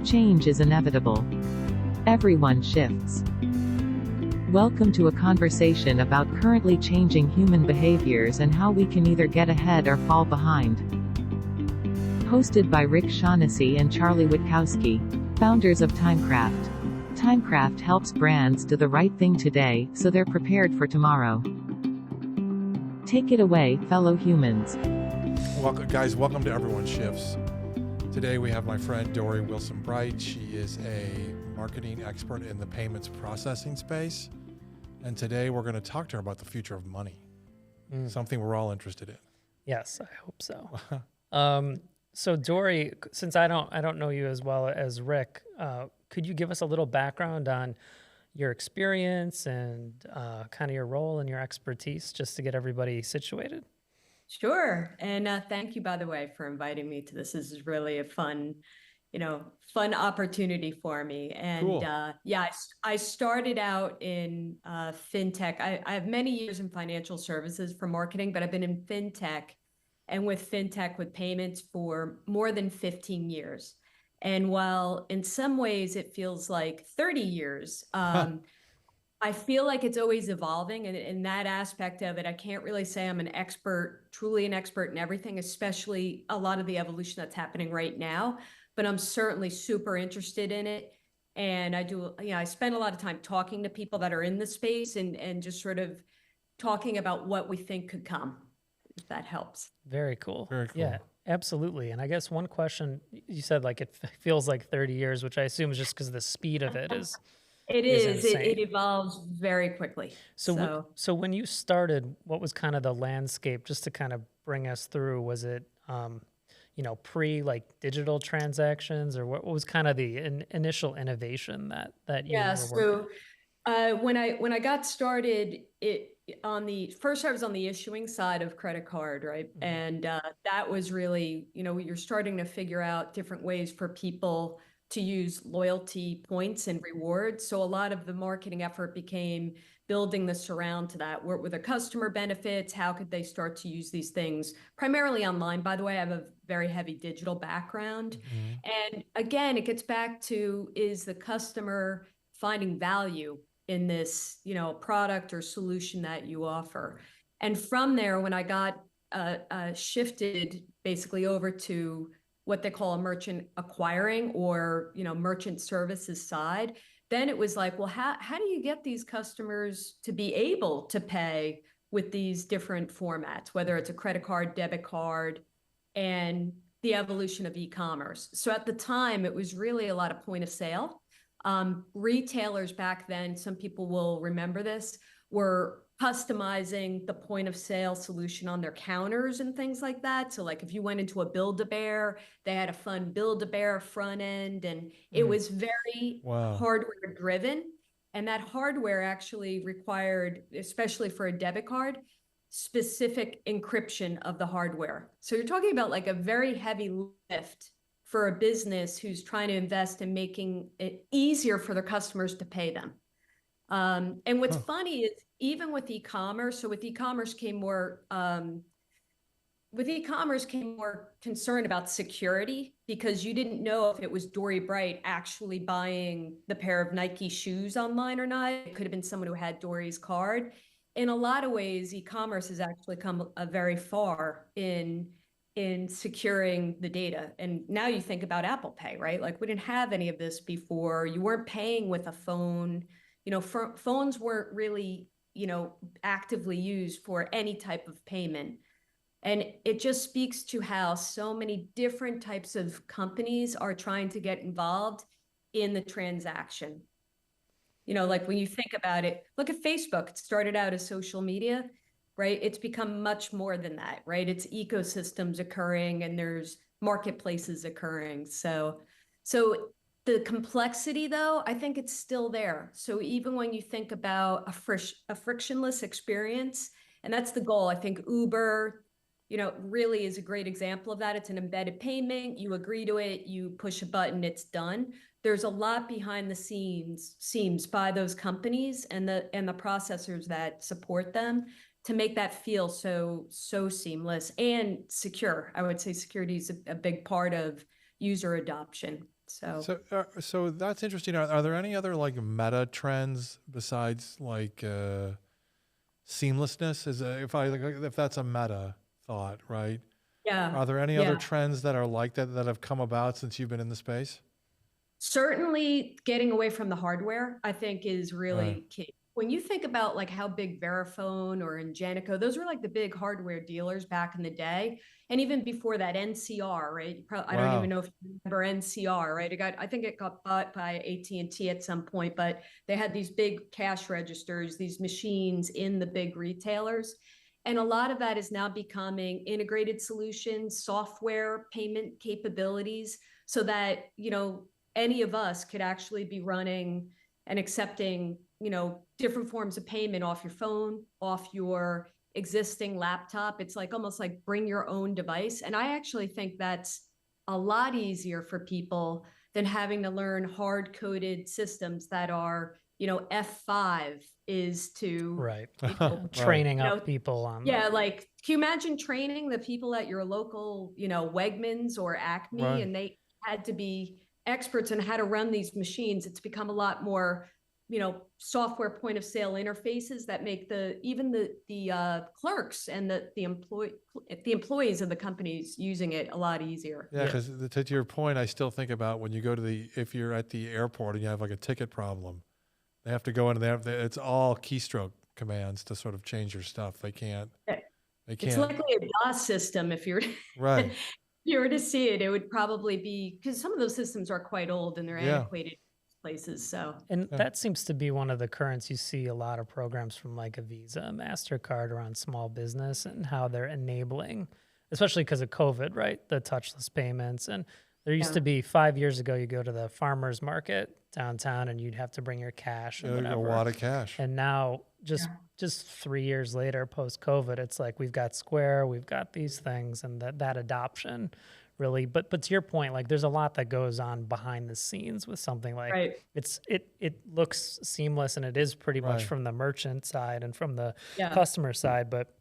Change is inevitable. Everyone shifts. Welcome to a conversation about currently changing human behaviors and how we can either get ahead or fall behind. Hosted by Rick Shaughnessy and Charlie Witkowski, founders of Timecraft. Timecraft helps brands do the right thing today, so they're prepared for tomorrow. Take it away, fellow humans. Welcome, guys. Welcome to Everyone Shifts. Today we have my friend Dori Bright. She is a marketing expert in the payments processing space. And today we're going to talk to her about the future of money, something we're all interested in. Yes, I hope so. So Dori, since I don't know you as well as Rick, could you give us a little background on your experience and kind of your role and your expertise, just to get everybody situated? Sure. And thank you, by the way, for inviting me to this. This is really a fun opportunity for me. And cool. I started out in fintech. I have many years in financial services for marketing, but I've been in fintech and with payments for more than 15 years. And while in some ways it feels like 30 years, I feel like it's always evolving, and in that aspect of it, I can't really say I'm truly an expert in everything, especially a lot of the evolution that's happening right now, but I'm certainly super interested in it. And I spend a lot of time talking to people that are in the space and just sort of talking about what we think could come, if that helps. Very cool. Very cool. Yeah, absolutely. And I guess one question, you said like it feels like 30 years, which I assume is just because the speed of it is. It is. It evolves very quickly. So when you started, what was kind of the landscape, just to kind of bring us through? Was it, pre like digital transactions, or what was kind of the initial innovation that you were working? So when I got started, I was on the issuing side of credit card, right? Mm-hmm. And that was really, you're starting to figure out different ways for people to use loyalty points and rewards. So a lot of the marketing effort became building the surround to that. What were the customer benefits? How could they start to use these things? Primarily online, by the way. I have a very heavy digital background. Mm-hmm. And again, it gets back to, is the customer finding value in this, product or solution that you offer? And from there, when I got shifted basically over to what they call a merchant acquiring or, merchant services side, then it was like, well, how do you get these customers to be able to pay with these different formats, whether it's a credit card, debit card, and the evolution of e-commerce? So at the time, it was really a lot of point of sale. Retailers back then, some people will remember this, were customizing the point of sale solution on their counters and things like that. So like if you went into a Build-A-Bear, they had a fun Build-A-Bear front end, and it was very hardware driven. And that hardware actually required, especially for a debit card, specific encryption of the hardware. So you're talking about like a very heavy lift for a business who's trying to invest in making it easier for their customers to pay them. And what's funny is even with e-commerce, so with e-commerce came more concern about security, because you didn't know if it was Dori Bright actually buying the pair of Nike shoes online or not. It could have been someone who had Dori's card. In a lot of ways, e-commerce has actually come very far in securing the data. And now you think about Apple Pay, right? Like we didn't have any of this before. You weren't paying with a phone. Phones weren't really, actively used for any type of payment. And it just speaks to how so many different types of companies are trying to get involved in the transaction. Like when you think about it, look at Facebook. It started out as social media, right? It's become much more than that, right? It's ecosystems occurring and there's marketplaces occurring. So the complexity, though, I think it's still there. So even when you think about a frictionless experience, and that's the goal, I think Uber, really is a great example of that. It's an embedded payment. You agree to it, you push a button, it's done. There's a lot behind the scenes by those companies and the processors that support them to make that feel so seamless and secure. I would say security is a big part of user adoption. So So that's interesting. Are there any other like meta trends besides like seamlessness? If that's a meta thought, right? yeah, Are there any other yeah. trends that are like that have come about since you've been in the space? Certainly getting away from the hardware, I think, is Right. really key. When you think about like how big Verifone or Ingenico, those were like the big hardware dealers back in the day. And even before that, NCR, right? I don't even Wow. know if you remember NCR, right? I think it got bought by AT&T at some point, but they had these big cash registers, these machines in the big retailers. And a lot of that is now becoming integrated solutions, software, payment capabilities, so that, any of us could actually be running and accepting, different forms of payment off your phone, off your existing laptop. It's like almost like bring your own device. And I actually think that's a lot easier for people than having to learn hard coded systems that are, F5 is to, Right. you Right. Training know, up people on yeah, like can you imagine training the people at your local, Wegmans or Acme, Right. and they had to be experts in how to run these machines? It's become a lot more, software point of sale interfaces that make the clerks and the employees of the companies using it a lot easier. Yeah, Yeah. because to your point, I still think about when you go to if you're at the airport and you have like a ticket problem, they have to go in and it's all keystroke commands to sort of change your stuff. They can't, they It's can't, likely a DOS system. If you're right. if you were to see it, it would probably be, because some of those systems are quite old and they're Yeah. antiquated places. So And Yeah. that seems to be one of the currents. You see a lot of programs from like a Visa, MasterCard around small business and how they're enabling, especially because of COVID, right? The touchless payments. And there used yeah. to be 5 years ago, you go to the farmer's market downtown and you'd have to bring your cash and A whatever. lot of cash. And now just 3 years later, post COVID, it's like we've got Square, we've got these things, and that adoption really. But to your point, like there's a lot that goes on behind the scenes with something like Right. it looks seamless and it is pretty much Right. from the merchant side and from the Yeah. customer side, but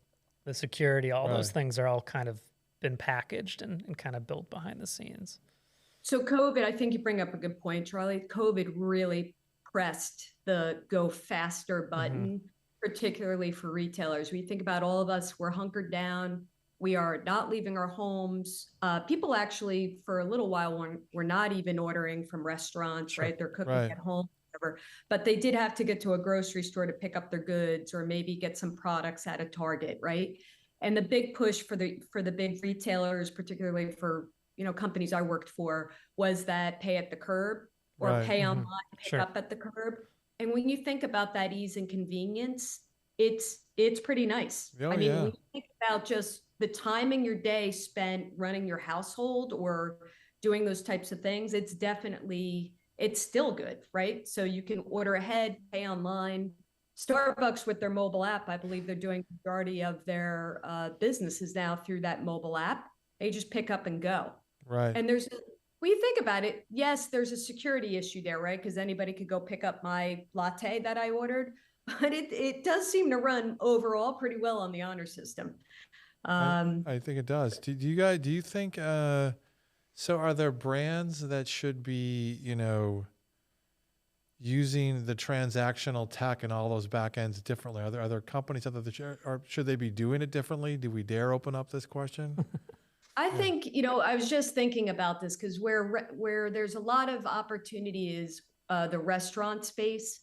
the security, all those Right. things are all kind of been packaged and kind of built behind the scenes. So COVID, I think you bring up a good point, Charlie. COVID really pressed the go faster button, particularly for retailers. We think about all of us, we're hunkered down. We are not leaving our homes. People actually, for a little while, were not even ordering from restaurants, Sure. right? They're cooking Right. at home, whatever. But they did have to get to a grocery store to pick up their goods or maybe get some products at a Target, right? And the big push for the big retailers, particularly for, companies I worked for, was that pay at the curb or Right. pay online, pick Sure. up at the curb. And when you think about that ease and convenience, it's pretty nice. Oh, I mean, yeah. when you think about just the time in your day spent running your household or doing those types of things, it's still good, right? So you can order ahead, pay online. Starbucks with their mobile app, I believe they're doing the majority of their businesses now through that mobile app. They just pick up and go. Right. And when you think about it, yes, there's a security issue there, right? Because anybody could go pick up my latte that I ordered, but it does seem to run overall pretty well on the honor system. I think it does. Do you think, so are there brands that should be, using the transactional tech and all those back ends differently? Are there companies out there that or should they be doing it differently? Do we dare open up this question? I think, I was just thinking about this because where there's a lot of opportunity is the restaurant space.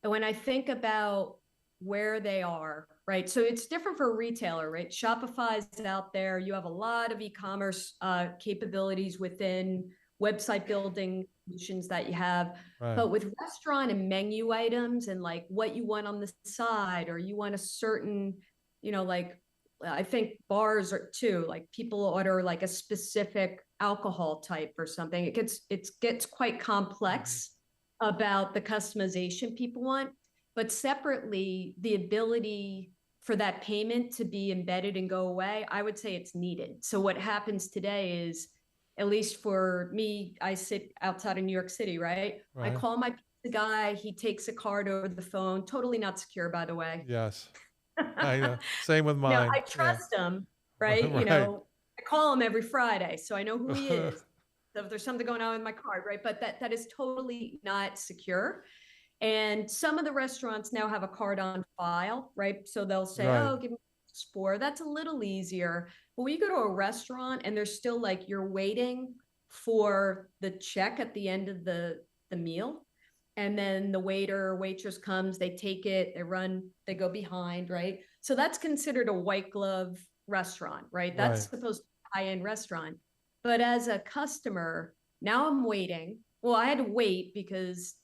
And when I think about where they are, right? So it's different for a retailer, right? Shopify's out there. You have a lot of e-commerce capabilities within website building solutions that you have. Right. But with restaurant and menu items and like what you want on the side, or you want a certain, like I think bars are too, like people order like a specific alcohol type or something. It gets quite complex about the customization people want, but separately, the ability for that payment to be embedded and go away, I would say it's needed. So what happens today is, at least for me, I sit outside of New York City, right? I call my pizza guy, he takes a card over the phone, totally not secure, by the way. Yes. I know. Same with mine. I trust him, right? Right. I call him every Friday, so I know who he is. So if there's something going on with my card, right? But that is totally not secure. And some of the restaurants now have a card on file, right? So they'll say, Right. oh, give me four. That's a little easier. But when you go to a restaurant and there's still like you're waiting for the check at the end of the meal, and then the waiter or waitress comes, they take it, they go behind, right? So that's considered a white glove restaurant, right? That's Right. supposed to be a high-end restaurant. But as a customer, now I'm waiting. Well, I had to wait because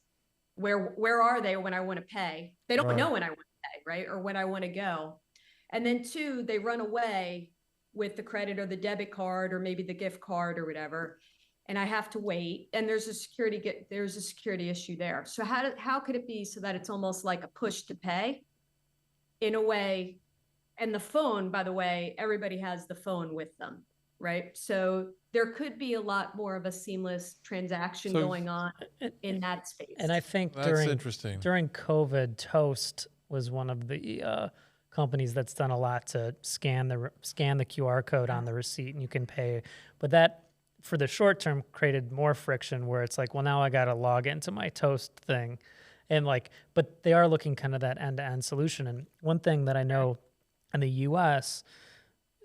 where are they when I want to pay? They don't Right. know when I want to pay, right? Or when I want to go. And then two, they run away with the credit or the debit card or maybe the gift card or whatever. And I have to wait. And there's a security issue there. So how could it be so that it's almost like a push to pay in a way? And the phone, by the way, everybody has the phone with them, right? So there could be a lot more of a seamless transaction going on in that space. And I think That's interesting. during COVID, Toast was one of the companies that's done a lot to scan the QR code on the receipt and you can pay. But that, for the short term, created more friction where it's like, well, now I got to log into my Toast thing. And like, but they are looking kind of that end-to-end solution. And one thing that I know in the US,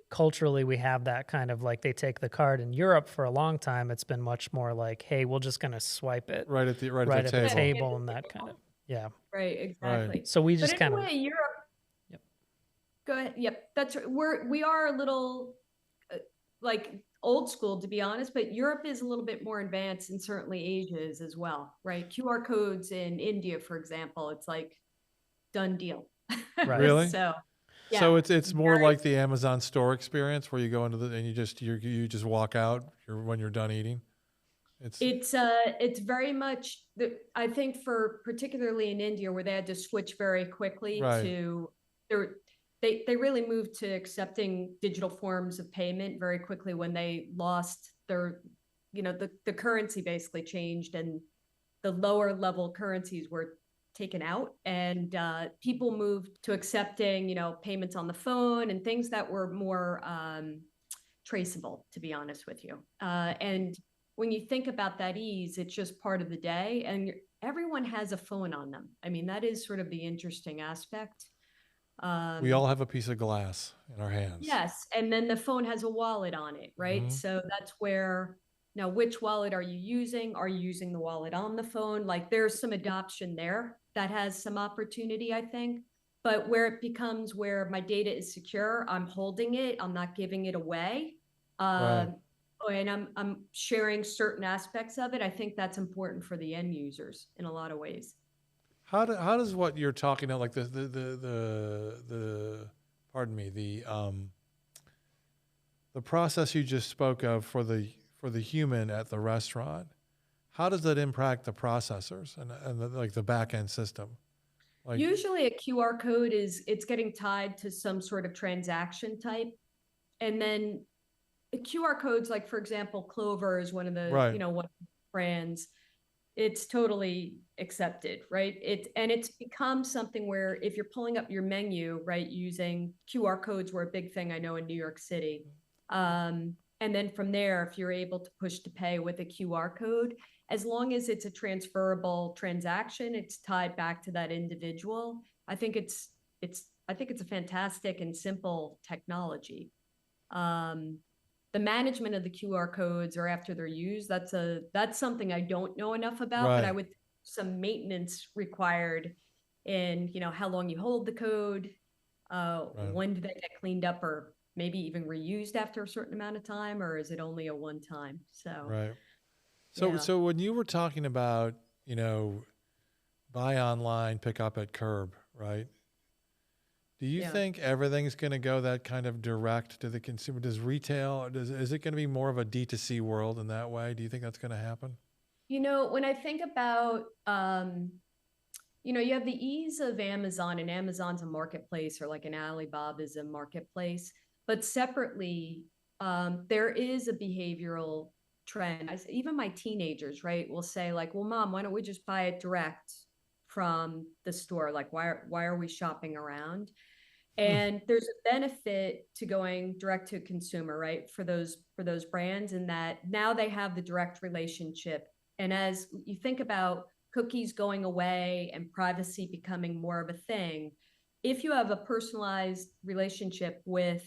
culturally, we have that kind of like they take the card. In Europe for a long time, it's been much more like, hey, we're just going to swipe it Right at the at the table. table and that kind of, yeah. Right, exactly. Right. So we just but kind in of, a way, Europe. Yep. Go ahead. Yep, that's we are a little like old school, to be honest. But Europe is a little bit more advanced, and certainly Asia is as well, right? QR codes in India, for example, it's like done deal. Right. Really? So, yeah, So it's more very- like the Amazon store experience where you go into and you just walk out when you're done eating. It's very much I think for particularly in India where they had to switch very quickly Right. to they really moved to accepting digital forms of payment very quickly when they lost their, the currency basically changed and the lower level currencies were taken out and people moved to accepting, payments on the phone and things that were more traceable, to be honest with you. And when you think about that ease, it's just part of the day and everyone has a phone on them. I mean, that is sort of the interesting aspect. We all have a piece of glass in our hands. Yes. And then the phone has a wallet on it, right? Mhm. So that's where now, which wallet are you using? Are you using the wallet on the phone? Like there's some adoption there that has some opportunity, I think. But where it becomes where my data is secure, I'm holding it, I'm not giving it away. Right. And I'm sharing certain aspects of it. I think that's important for the end users in a lot of ways. How does what you're talking about, like pardon me, the process you just spoke of for the human at the restaurant, how does that impact the processors and the back end system? Like, usually a QR code it's getting tied to some sort of transaction type. And then QR codes, like for example, Clover is one of the, Right. one of the brands. It's totally accepted, right? It's become something where if you're pulling up your menu, right, using QR codes were a big thing I know in New York City. And then from there, if you're able to push to pay with a QR code, as long as it's a transferable transaction, it's tied back to that individual. I think it's a fantastic and simple technology. The management of the QR codes or after they're used, that's something I don't know enough about, Right. but I would some maintenance required in, how long you hold the code, Right. when do they get cleaned up or maybe even reused after a certain amount of time, or is it only a one time? So, Right. So yeah. so when you were talking about, buy online, pick up at curb, right? Do you Yeah. think everything's going to go that kind of direct to the consumer? Does retail, is it going to be more of a D2C world in that way? Do you think that's going to happen? When I think about, you have the ease of Amazon, and Amazon's a marketplace, or like an Alibaba is a marketplace, but separately, there is a behavioral trend. Even my teenagers, right, will say like, well, Mom, why don't we just buy it direct from the store? Like, why are we shopping around? And there's a benefit to going direct to consumer, right? For those brands, in that now they have the direct relationship. And as you think about cookies going away and privacy becoming more of a thing, if you have a personalized relationship with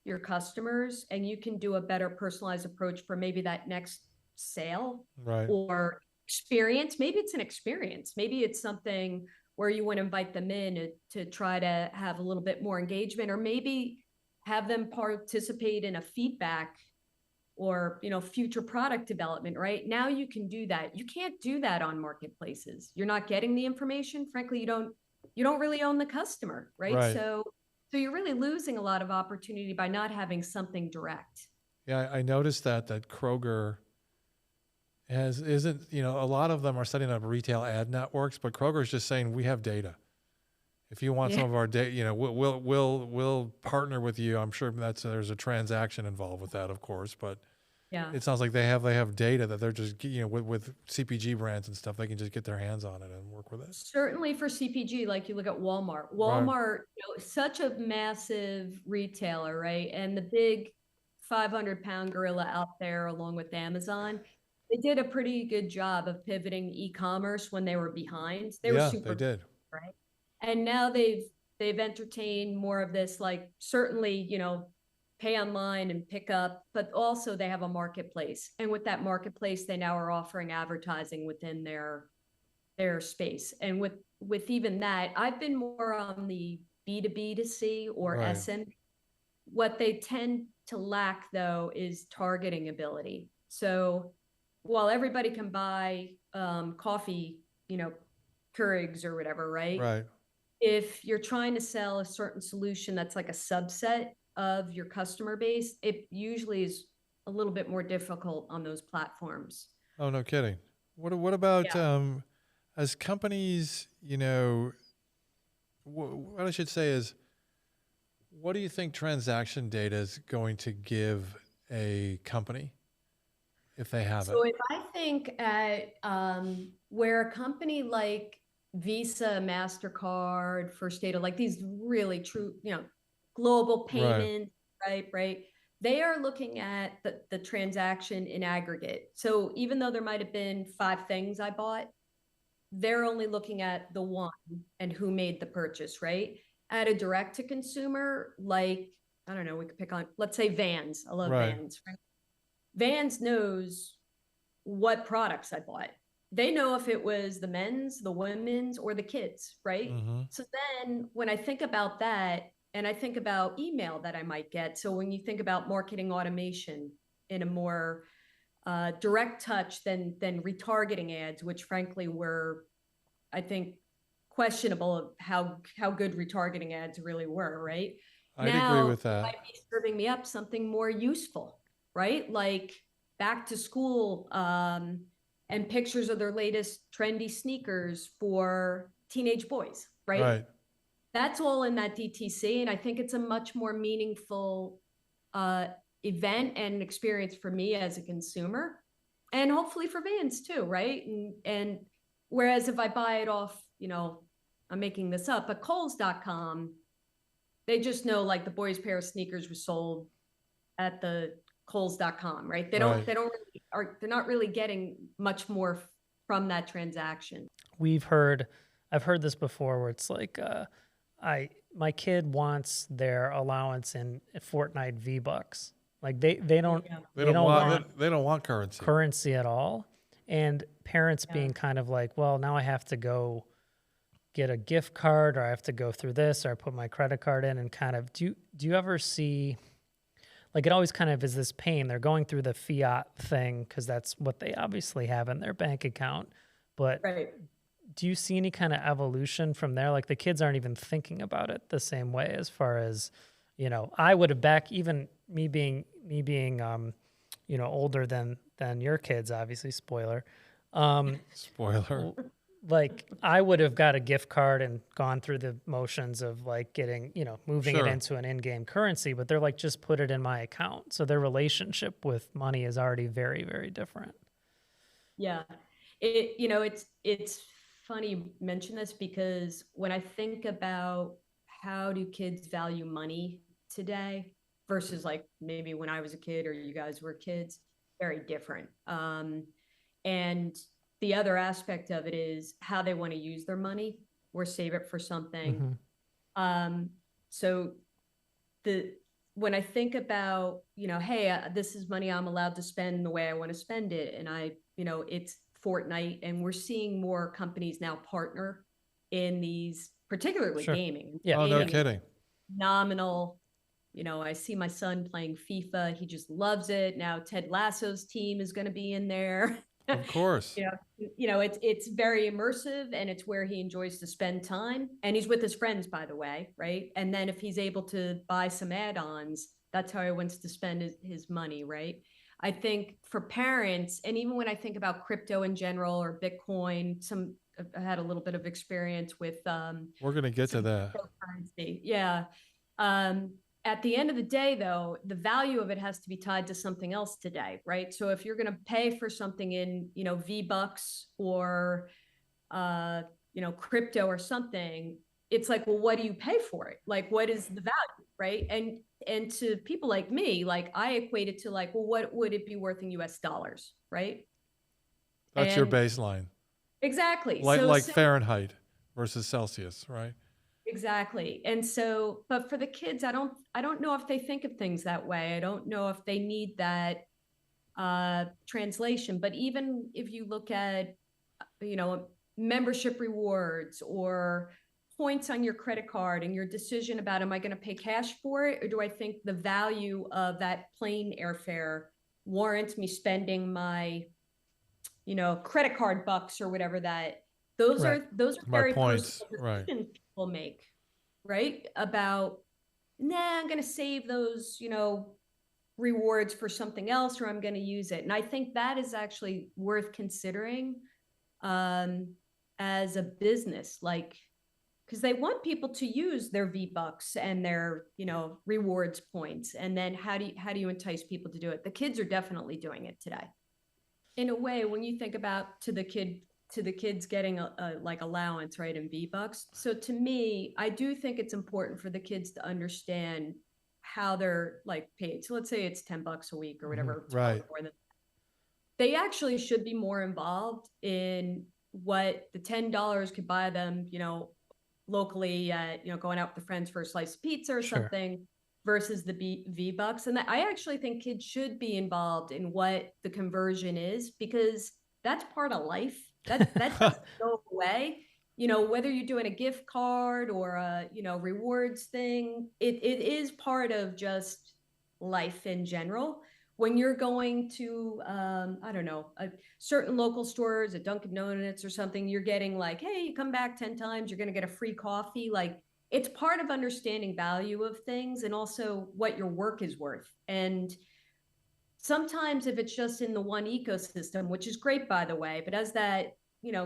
your customers and you can do a better personalized approach for maybe that next sale Right. or experience, maybe it's an experience, maybe it's something where you want to invite them in to try to have a little bit more engagement, or maybe have them participate in a feedback or, future product development, right? Now you can do that. You can't do that on marketplaces. You're not getting the information. Frankly, you don't really own the customer, right? Right. So you're really losing a lot of opportunity by not having something direct. Yeah, I noticed that Kroger isn't, a lot of them are setting up retail ad networks, but Kroger's just saying we have data. If you want some of our data, we'll partner with you. I'm sure there's a transaction involved with that, of course, but Yeah. it sounds like they have data that they're just, with CPG brands and stuff, they can just get their hands on it and work with it. Certainly for CPG, like you look at Walmart. Such a massive retailer, right? And the big 500-pound gorilla out there, along with Amazon, they did a pretty good job of pivoting e-commerce when they were behind. They were super, they did. right? And now they've entertained more of this, like, certainly, pay online and pick up, but also they have a marketplace. And with that marketplace, they now are offering advertising within their space. And with even that, I've been more on the B2B2C or Right. SM. What they tend to lack, though, is targeting ability. So while everybody can buy coffee, Keurigs or whatever, right? Right. If you're trying to sell a certain solution that's like a subset of your customer base, it usually is a little bit more difficult on those platforms. Oh, no kidding. What about as companies, what I should say is, what do you think transaction data is going to give a company if they have So it? if I think at where a company like Visa, MasterCard, First Data, like these really true, global payments, right? They are looking at the transaction in aggregate. So even though there might have been 5 things I bought, they're only looking at the one and who made the purchase, right? At a direct to consumer, like, I don't know, we could pick on, let's say Vans. I love Right. Vans. Right? Vans knows what products I bought. They know if it was the men's, the women's, or the kids, right? Mm-hmm. So then when I think about that, and I think about email that I might get, so when you think about marketing automation in a more direct touch than retargeting ads, which frankly were, I think, questionable of how good retargeting ads really were, right? I'd agree with Now, that. might be serving me up something more useful, right? Like back to school and pictures of their latest trendy sneakers for teenage boys, right? Right. That's all in that DTC. And I think it's a much more meaningful event and experience for me as a consumer, and hopefully for Vans too, right? And whereas if I buy it off, I'm making this up, but Kohl's.com, they just know like the boys' pair of sneakers was sold at the Kohl's.com, right? They're not really getting much more from that transaction. I've heard this before where it's like, my kid wants their allowance in Fortnite V-Bucks. Like they don't want currency at all. And parents being kind of like, well, now I have to go get a gift card, or I have to go through this, or I put my credit card in, and kind of, do you ever see, like, it always kind of is this pain. They're going through the fiat thing because that's what they obviously have in their bank account. But do you see any kind of evolution from there? Like the kids aren't even thinking about it the same way, as far as, I would have even me being older than your kids, obviously, spoiler. Spoiler. Like I would have got a gift card and gone through the motions of like getting, moving it into an in-game currency, but they're like, just put it in my account. So their relationship with money is already very, very different. Yeah. It's funny you mention this, because when I think about how do kids value money today versus like maybe when I was a kid or you guys were kids, very different. And the other aspect of it is how they want to use their money or save it for something. So when I think about, hey, this is money I'm allowed to spend the way I want to spend it. And it's Fortnite, and we're seeing more companies now partner in these, particularly gaming. Yeah. Oh, no kidding. Phenomenal. I see my son playing FIFA. He just loves it. Now Ted Lasso's team is going to be in there. Of course. It's very immersive, and it's where he enjoys to spend time. And he's with his friends, by the way, right? And then if he's able to buy some add-ons, that's how he wants to spend his money, right? I think for parents, and even when I think about crypto in general or Bitcoin, I had a little bit of experience with we're going to get to that. Cryptocurrency. Yeah. At the end of the day, though, the value of it has to be tied to something else today, right? So if you're going to pay for something in, V-Bucks or, crypto or something, it's like, well, what do you pay for it? Like, what is the value, right? And to people like me, like I equate it to like, well, what would it be worth in US dollars, right? That's your baseline. Exactly. Like Fahrenheit versus Celsius, right? Exactly. And so, but for the kids, I don't know if they think of things that way. I don't know if they need that translation. But even if you look at, membership rewards or points on your credit card and your decision about, am I going to pay cash for it? Or do I think the value of that plane airfare warrants me spending my, credit card bucks or whatever those are very points, personal decisions people make, right? About, I'm going to save those, rewards for something else, or I'm going to use it. And I think that is actually worth considering as a business, like, because they want people to use their V-Bucks and their, rewards points. And then how do you entice people to do it? The kids are definitely doing it today. In a way, when you think about to the kids getting a like allowance, right, in V-Bucks. So to me, I do think it's important for the kids to understand how they're like paid. So let's say it's $10 a week or whatever. Right. They actually should be more involved in what the $10 could buy them, locally at, going out with the friends for a slice of pizza or something versus the V-Bucks. And I actually think kids should be involved in what the conversion is, because that's part of life. That doesn't go away. Whether you're doing a gift card or a, rewards thing, it is part of just life in general. When you're going to, I don't know, a certain local stores, at Dunkin' Donuts or something, you're getting like, hey, you come back 10 times, you're going to get a free coffee. Like, it's part of understanding value of things and also what your work is worth. And sometimes if it's just in the one ecosystem, which is great, by the way, but as that,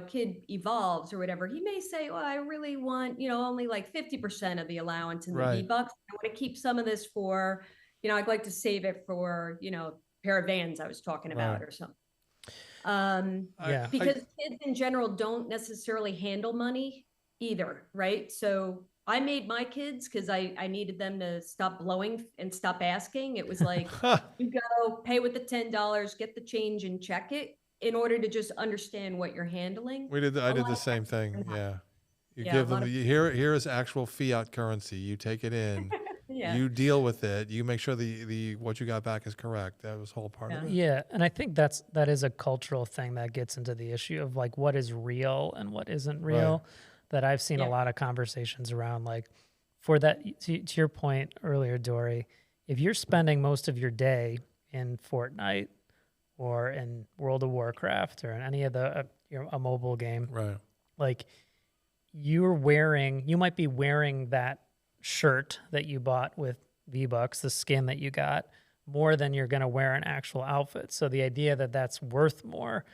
kid evolves or whatever, he may say, well, I really want, only like 50% of the allowance in the V-Bucks. I want to keep some of this for, I'd like to save it for, a pair of Vans I was talking about or something. Because kids in general don't necessarily handle money either, right? So I made my kids because I needed them to stop blowing and stop asking. It was like, you go pay with the $10, get the change and check it in order to just understand what you're handling. I did the same thing. Yeah. You give them, here is actual fiat currency. You take it in, you deal with it. You make sure the what you got back is correct. That was the whole part of it. Yeah. And I think that is a cultural thing that gets into the issue of like what is real and what isn't real. That I've seen a lot of conversations around, like, for that, to your point earlier, Dori, if you're spending most of your day in Fortnite or in World of Warcraft or in any of the a mobile game, like you might be wearing that shirt that you bought with V-Bucks, the skin that you got, more than you're going to wear an actual outfit. So the idea that that's worth more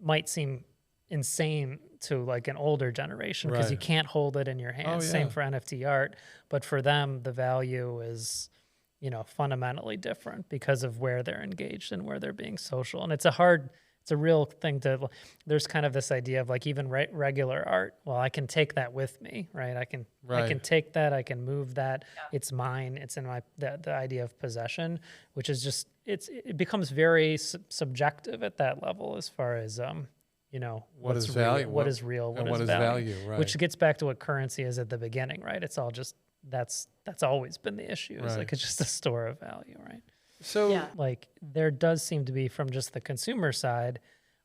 might seem insane to like an older generation because you can't hold it in your hands. Same for NFT art, but for them the value is, fundamentally different because of where they're engaged and where they're being social. And it's a hard it's a real thing there's kind of this idea of like even regular art. Well, I can take that with me, right? I can Right. take that, I can move that. It's mine. It's in the idea of possession, which is just, it becomes very subjective at that level as far as, What is what's value? real, what is real, And what is value? value, Right. which gets back to what currency is at the beginning, right? It's all just, that's always been the issue. It's Right. like, it's just a store of value, right? So Yeah. Like there does seem to be, from just the consumer side,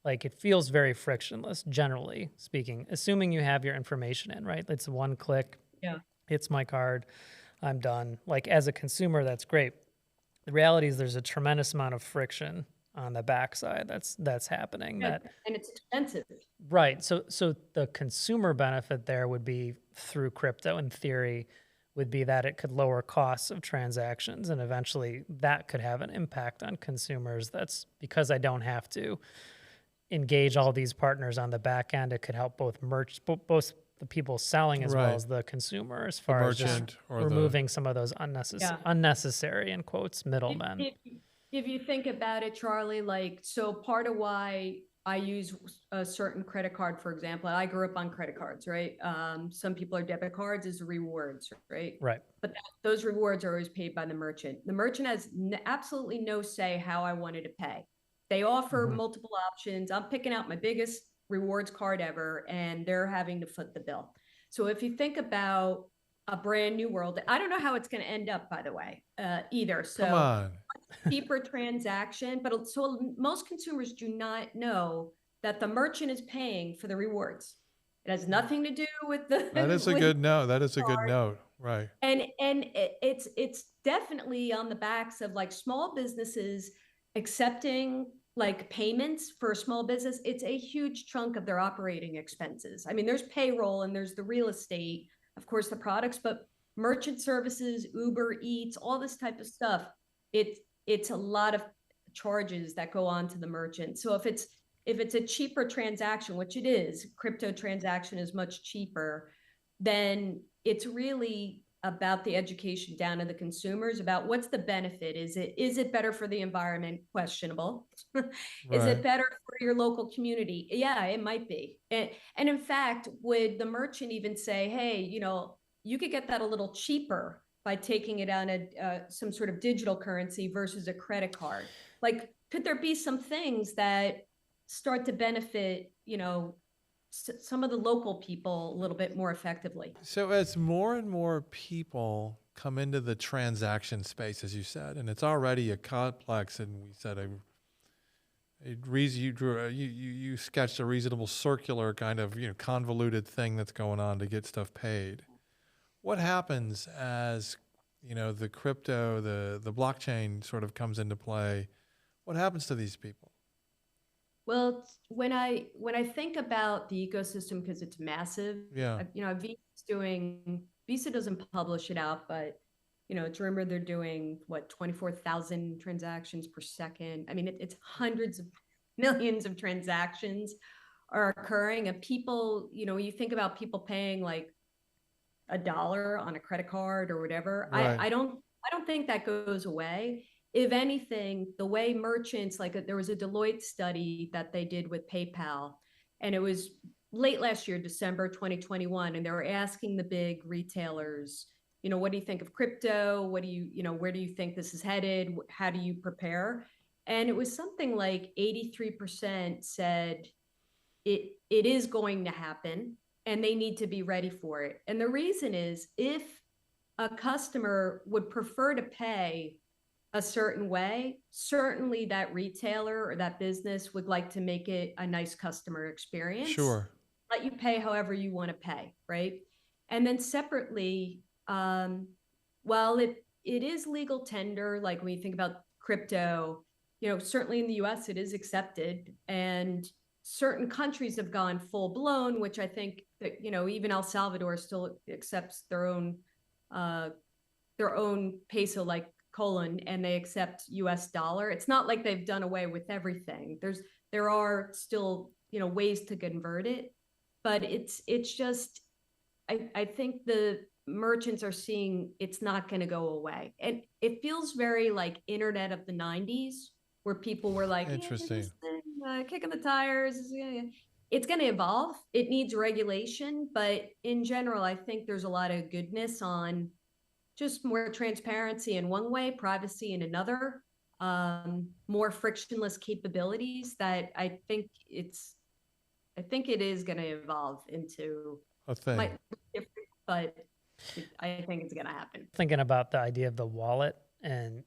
like it feels very frictionless, generally speaking, assuming you have your information in, right? It's one click, Yeah. it's my card, I'm done. Like as a consumer, that's great. The reality is there's a tremendous amount of friction on the backside that's happening. And it's expensive. Right. So the consumer benefit there would be through crypto, in theory, would be that it could lower costs of transactions, and eventually that could have an impact on consumers. That's because I don't have to engage all these partners on the back end. It could help both both the people selling as well Right. as the consumer, as the far as just merchant or removing some of those unnecessary, in quotes, middlemen. If you think about it, Charlie, like, so part of why I use a certain credit card, for example, I grew up on credit cards, right? Some people are debit cards is rewards, right? Right. But those rewards are always paid by the merchant. The merchant has absolutely no say how I wanted to pay. They offer Mhm. multiple options. I'm picking out my biggest rewards card ever, and they're having to foot the bill. So if you think about a brand new world, I don't know how it's going to end up, by the way, either. So Come on. cheaper transaction, but so most consumers do not know that the merchant is paying for the rewards. It has nothing to do with the. That is a with good note. That is a good card. note. Right. And it's definitely on the backs of like small businesses accepting like payments for a small business. It's a huge chunk of their operating expenses. I mean, there's payroll and there's the real estate, of course, the products, but merchant services, Uber Eats, all this type of stuff. It's a lot of charges that go on to the merchant. So if it's a cheaper transaction, which it is, crypto transaction is much cheaper, then it's really about the education down to the consumers about what's the benefit. Is it better for the environment? Questionable. Is Right. it better for your local community? Yeah, it might be. And in fact, would the merchant even say, hey, you could get that a little cheaper by taking it on some sort of digital currency versus a credit card? Like, could there be some things that start to benefit, some of the local people a little bit more effectively? So as more and more people come into the transaction space, as you said, and it's already a complex, and we said you sketched a reasonable circular kind of convoluted thing that's going on to get stuff paid. What happens as the crypto, the blockchain sort of comes into play? What happens to these people? Well, when I think about the ecosystem, because it's massive, Yeah. Visa doesn't publish it out, but it's rumored they're doing 24,000 transactions per second. I mean, it's hundreds of millions of transactions are occurring, and people, you think about people paying like $1 on a credit card or whatever. Right. I don't think that goes away. If anything, the way merchants, there was a Deloitte study that they did with PayPal, and it was late last year, December 2021, and they were asking the big retailers, what do you think of crypto? What do you, where do you think this is headed? How do you prepare? And it was something like 83% said it is going to happen and they need to be ready for it. And the reason is, if a customer would prefer to pay a certain way, certainly that retailer or that business would like to make it a nice customer experience. Sure. Let you pay however you want to pay, right? And then separately, while it is legal tender, like when you think about crypto, certainly in the US it is accepted, and certain countries have gone full blown, which I think that, even El Salvador still accepts their own peso, like colon, and they accept US dollar. It's not like they've done away with everything. There are still, ways to convert it, but it's just, I think the merchants are seeing it's not going to go away. And it feels very like internet of the 90s, where people were like, Interesting. yeah, kicking the tires. It's going to evolve. It needs regulation, but in general, I think there's a lot of goodness on just more transparency in one way, privacy in another, more frictionless capabilities that I think it is going to evolve into A thing. might be different, but I think it's going to happen. Thinking about the idea of the wallet, and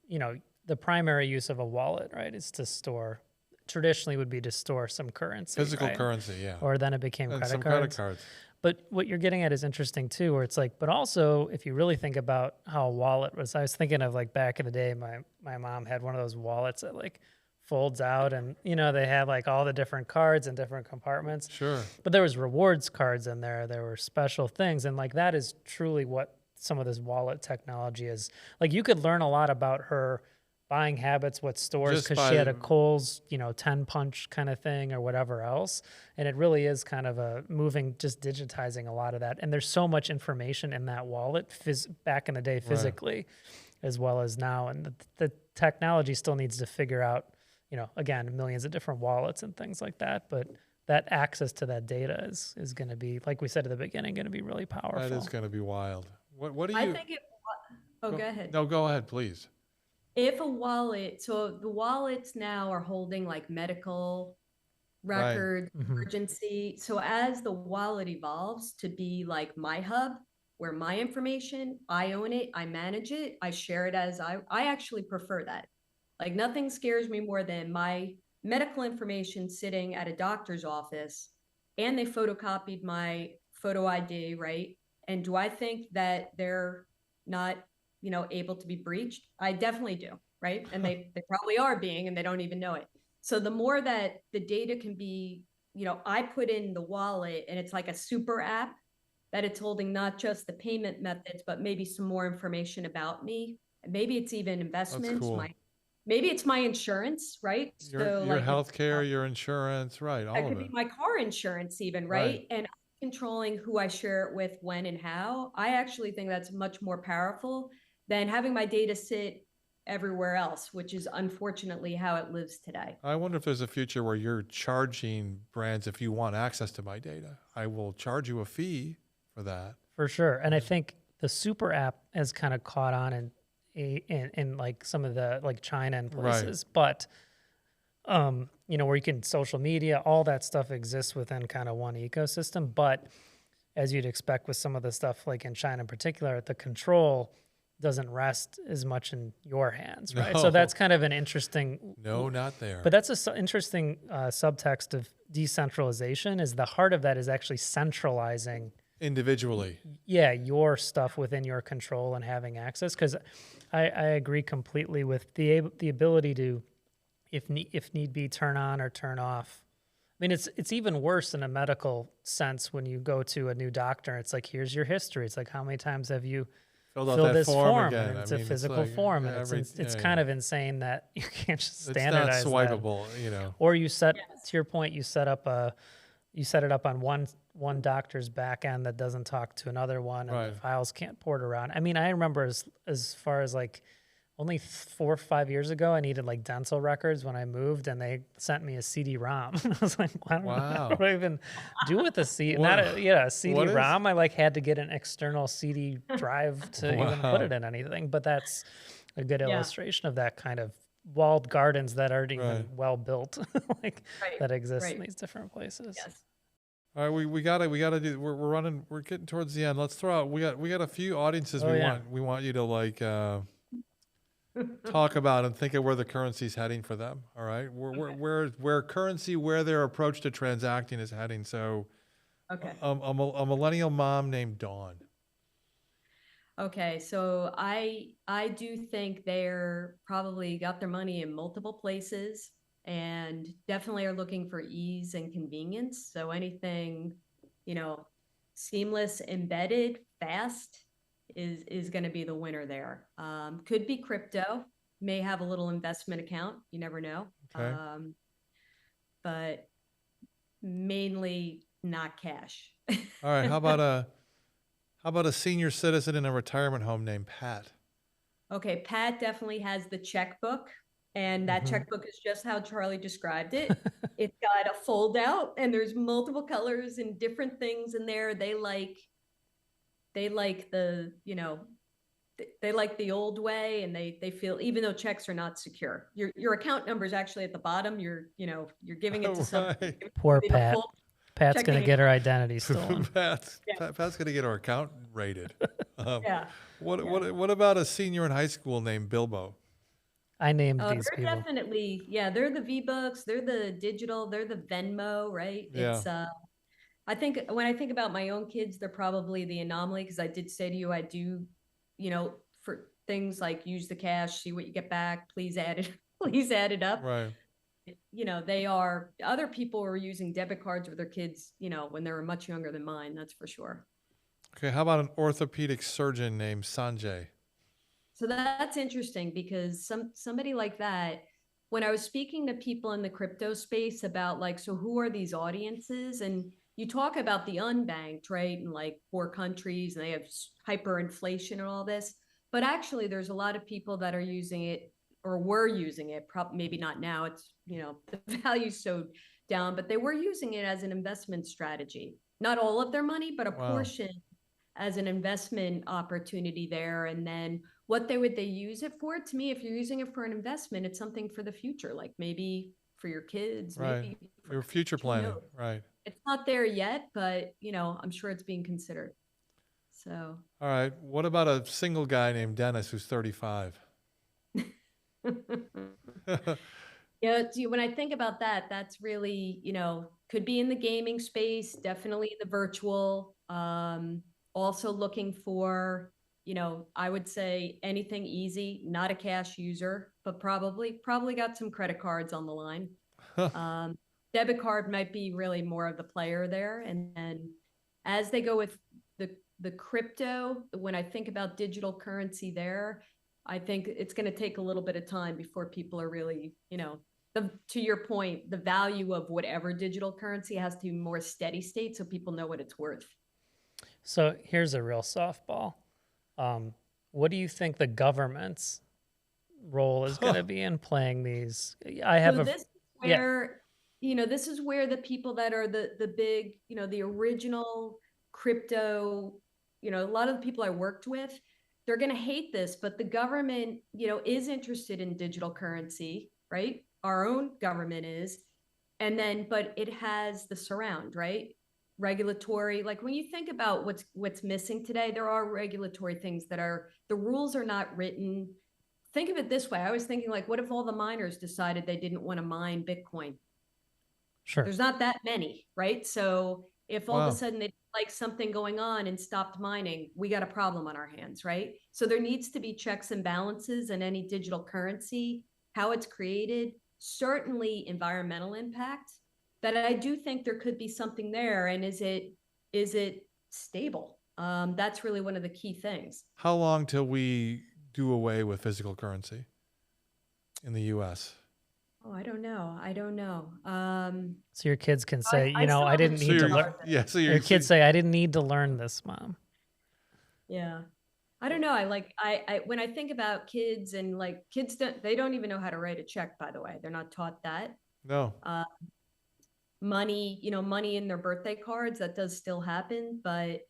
the primary use of a wallet, right, is to store. Traditionally, would be to store some currency, Physical right? currency, yeah. Or then it became And credit some cards. credit cards. But what you're getting at is interesting too, where it's like, but also if you really think about how a wallet was, I was thinking of like back in the day, my mom had one of those wallets that like folds out, and they had like all the different cards in different compartments. Sure. But there was rewards cards in there. There were special things. And like, that is truly what some of this wallet technology is. Like, you could learn a lot about her buying habits, what stores, Just because she had a by- Kohl's, 10 punch kind of thing or whatever else. And it really is kind of a moving, just digitizing a lot of that. And there's so much information in that wallet back in the day physically, as well as now. And the technology still needs to figure out, again, millions of different wallets and things like that. But that access to that data is going to be, like we said at the beginning, going to be really powerful. That is going to be wild. What do you? I think go ahead. No, go ahead, please. If a wallet, so the wallets now are holding like medical records, emergency. So as the wallet evolves to be like my hub, where my information, I own it, I manage it, I share it as I actually prefer that. Like, nothing scares me more than my medical information sitting at a doctor's office and they photocopied my photo ID, right? And do I think that they're not, able to be breached? I definitely do, right? And they probably are being, and they don't even know it. So the more that the data can be, I put in the wallet and it's like a super app that it's holding not just the payment methods, but maybe some more information about me. And maybe it's even investments, cool. maybe it's my insurance, right? Your like healthcare, your insurance, right? All that of could it. be my car insurance even, right? And controlling who I share it with, when and how. I actually think that's much more powerful than having my data sit everywhere else, which is unfortunately how it lives today. I wonder if there's a future where you're charging brands, if you want access to my data, I will charge you a fee for that. For sure. And I think the super app has kind of caught on in like some of the like China and places, but where you can social media, all that stuff exists within kind of one ecosystem. But as you'd expect with some of the stuff like in China in particular, the control doesn't rest as much in your hands, right? No. So that's kind of an interesting. No, not there. But that's an interesting subtext of decentralization. Is the heart of that is actually centralizing individually. Yeah, your stuff within your control and having access. Because I agree completely with the ability to, if need be, turn on or turn off. I mean, it's even worse in a medical sense when you go to a new doctor. It's like, here's your history. It's like, how many times have you filled this form? Again. And it's a physical form, and it's kind of insane that you can't just standardize. It's not swipeable, Or you set, to your point, you set it up on one doctor's back end that doesn't talk to another one, and the files can't port around. I mean, I remember as far as like only 4 or 5 years ago, I needed like dental records when I moved, and they sent me a CD-ROM. I was like, I don't know what do I even do with a CD? A CD-ROM. I like had to get an external CD drive to even put it in anything. But that's a good illustration of that kind of walled gardens that aren't even well built, that exist in these different places. Yes. All right, we gotta do. We're getting towards the end. Let's throw out. We got a few audiences we want you to like talk about and think of where the currency's heading for them. All right, where currency, where their approach to transacting is heading. So, a millennial mom named Dawn. Okay, so I do think they're probably got their money in multiple places and definitely are looking for ease and convenience. So anything, seamless, embedded, fast is going to be the winner there. Could be crypto, may have a little investment account. You never know. Okay. But mainly not cash. All right. How about a senior citizen in a retirement home named Pat? Okay, Pat definitely has the checkbook. And that checkbook is just how Charlie described it. It's got a fold out and there's multiple colors and different things in there. They like the, they like the old way, and they feel, even though checks are not secure, your account number is actually at the bottom. You're giving it to someone. Poor Pat. Pat's going to get her account. identity stolen. Pat's going to get her account raided. Yeah. What about a senior in high school named Bilbo? I named these They're people. definitely, they're the V-Bucks, they're the digital, they're the Venmo, right? Yeah. It's I think when I think about my own kids, they're probably the anomaly, because I did say to you, I do, for things like use the cash, see what you get back, please add it up. Right. They are, other people are using debit cards with their kids, when they were much younger than mine, that's for sure. Okay, how about an orthopedic surgeon named Sanjay? So that's interesting, because somebody like that, when I was speaking to people in the crypto space about like, so who are these audiences? And you talk about the unbanked, right? And like poor countries, and they have hyperinflation and all this. But actually, there's a lot of people that are using it, or were using it, maybe not now. It's, the value's so down, but they were using it as an investment strategy. Not all of their money, but a portion as an investment opportunity there. And then what they use it for? To me, if you're using it for an investment, it's something for the future, like maybe for your kids, right? Maybe for your future planning, right? It's not there yet, but I'm sure it's being considered. So. All right. What about a single guy named Dennis who's 35? When I think about that, that's really, could be in the gaming space, definitely the virtual. Also looking for, I would say anything easy, not a cash user, but probably got some credit cards on the line. Debit card might be really more of the player there. And then as they go with the crypto, when I think about digital currency there, I think it's going to take a little bit of time before people are really, to your point, the value of whatever digital currency has to be more steady state so people know what it's worth. So here's a real softball. What do you think the government's role is going to be in playing these? This is where the people that are the big, the original crypto, a lot of the people I worked with, they're going to hate this, but the government, is interested in digital currency, right? Our own government is. And then, but it has the surround, right? Regulatory, like when you think about what's missing today, there are regulatory things the rules are not written. Think of it this way. I was thinking, like, what if all the miners decided they didn't want to mine Bitcoin? Sure. There's not that many, right? So if all of a sudden they like something going on and stopped mining, we got a problem on our hands, right? So there needs to be checks and balances in any digital currency, how it's created, certainly environmental impact. But I do think there could be something there. And is it stable? That's really one of the key things. How long till we do away with physical currency in the U.S.? Oh, I don't know. So your kids can say, I didn't need to learn. Yeah, so your kids say, I didn't need to learn this, Mom. Yeah. I don't know. I when I think about kids, and like kids they don't even know how to write a check, by the way. They're not taught that. No. Money in their birthday cards, that does still happen, but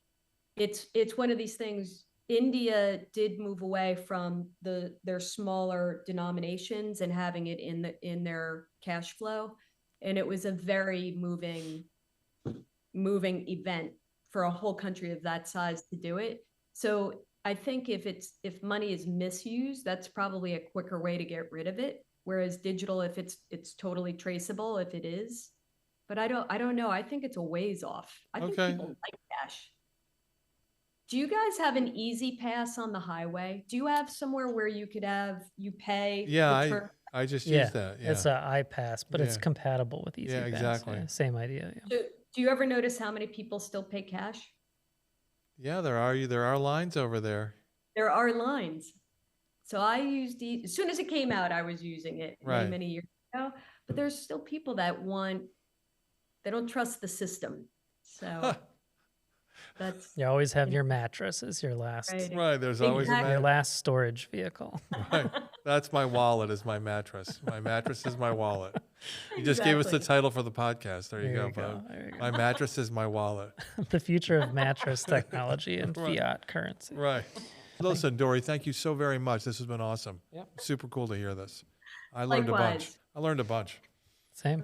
it's one of these things. India did move away from their smaller denominations and having it in their cash flow, and it was a very moving event for a whole country of that size to do it. So I think if money is misused, that's probably a quicker way to get rid of it. Whereas digital, if it's totally traceable, if it is, but I don't know. I think it's a ways off. I think people like cash. Do you guys have an easy pass on the highway? Do you have somewhere where you pay? Yeah, I just use that. Yeah. It's an iPass, but it's compatible with Easy Pass. Exactly. Yeah, same idea. Yeah. Do you ever notice how many people still pay cash? Yeah, there are lines over there. There are lines. So I used as soon as it came out, I was using it many years ago. But there's still people that they don't trust the system. So That's You always have your mattress as your last right. Right. There's always a Exactly. your mattress. last storage vehicle. Right. That's my wallet is my mattress. My mattress is my wallet. You just gave us the Exactly. title for the podcast. There you There go. you go. bud. There you go. My mattress is my wallet. The future of mattress technology and Right. fiat currency. Right. Listen, Dori, thank you so very much. This has been awesome. Yep. Super cool to hear this. I learned a bunch. Likewise. I learned a bunch. Same.